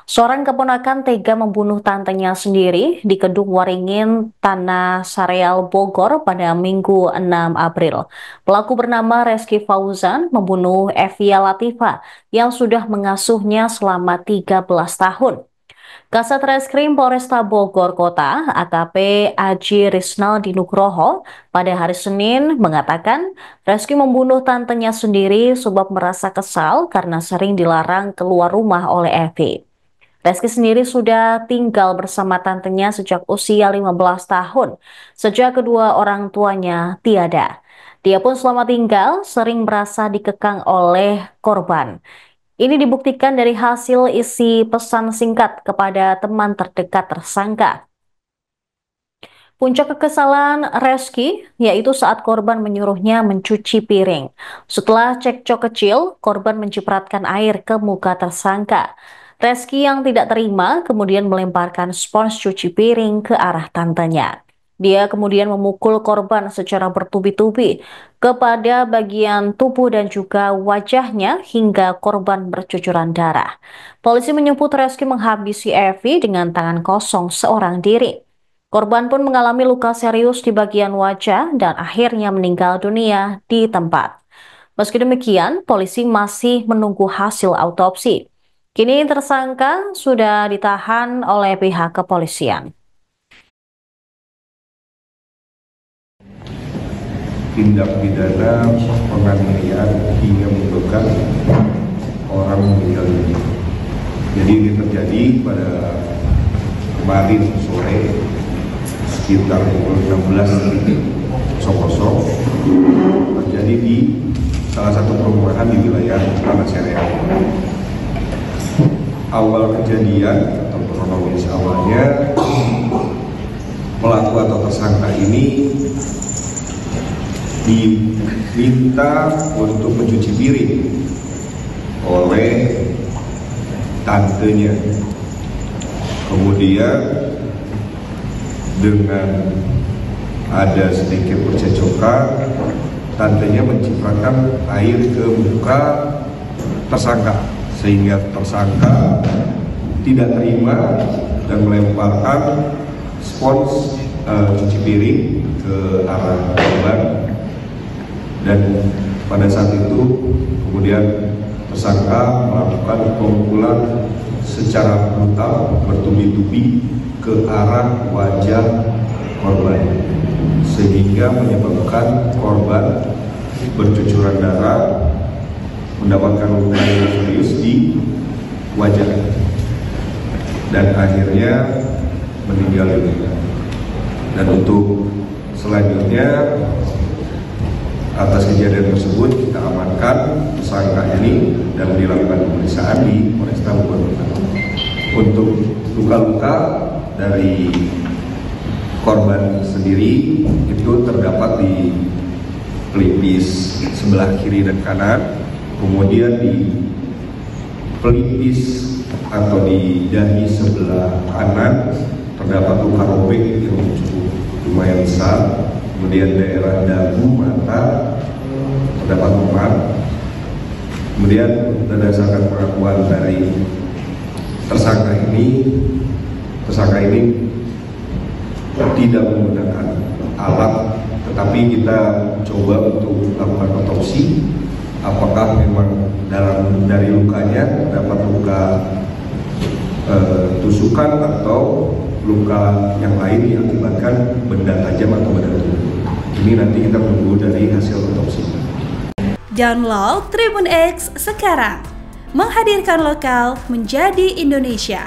Seorang keponakan tega membunuh tantenya sendiri di Kedung Waringin, Tanah Sareal, Bogor pada Minggu 6 April. Pelaku bernama Reski Fauzan membunuh Evia Latifa yang sudah mengasuhnya selama 13 tahun. Kasat Reskrim Polresta Bogor Kota, AKP Aji Risnaldi Nugroho, pada hari Senin mengatakan Reski membunuh tantenya sendiri sebab merasa kesal karena sering dilarang keluar rumah oleh Evi. Reski sendiri sudah tinggal bersama tantenya sejak usia 15 tahun, sejak kedua orang tuanya tiada. Dia pun selama tinggal sering merasa dikekang oleh korban. Ini dibuktikan dari hasil isi pesan singkat kepada teman terdekat tersangka. Puncak kekesalan Reski yaitu saat korban menyuruhnya mencuci piring. Setelah cekcok kecil, korban mencipratkan air ke muka tersangka. Reski yang tidak terima kemudian melemparkan spons cuci piring ke arah tantenya. Dia kemudian memukul korban secara bertubi-tubi kepada bagian tubuh dan juga wajahnya hingga korban bercucuran darah. Polisi menyebut Reski menghabisi Evi dengan tangan kosong seorang diri. Korban pun mengalami luka serius di bagian wajah dan akhirnya meninggal dunia di tempat. Meski demikian, polisi masih menunggu hasil autopsi. Kini tersangka sudah ditahan oleh pihak kepolisian. Tindak pidana penganiayaan hingga menyebabkan orang meninggal dunia. Jadi ini terjadi pada kemarin sore sekitar pukul 16.00 terjadi di salah satu perumahan di wilayah Tanah Sareal. Awal kejadian atau kronologis awalnya, pelaku atau tersangka ini diminta untuk mencuci piring oleh tantenya. Kemudian dengan ada sedikit percecokan, tantenya mencipratkan air ke muka tersangka, sehingga tersangka tidak terima dan melemparkan spons cuci piring ke arah korban. Dan pada saat itu kemudian tersangka melakukan pemukulan secara brutal bertubi-tubi ke arah wajah korban, sehingga menyebabkan korban bercucuran darah, mendapatkan luka yang serius di wajah, dan akhirnya meninggal dunia. Dan untuk selanjutnya, atas kejadian tersebut kita amankan tersangka ini dan dilakukan pemeriksaan di Polresta Bogor. Untuk luka-luka dari korban sendiri itu terdapat di pelipis sebelah kiri dan kanan, kemudian di pelipis atau di dahi sebelah kanan terdapat luka robek yang cukup lumayan besar. Kemudian daerah dagu mata terdapat memar. Kemudian berdasarkan pengakuan dari tersangka ini tidak menggunakan alat, tetapi kita coba untuk melakukan otopsi apakah memang dari lukanya terdapat luka tusukan atau luka yang lain yang diakibatkan benda tajam atau benda tubuh. Ini nanti kita menunggu dari hasil otopsi. Download Tribun X sekarang, menghadirkan lokal menjadi Indonesia.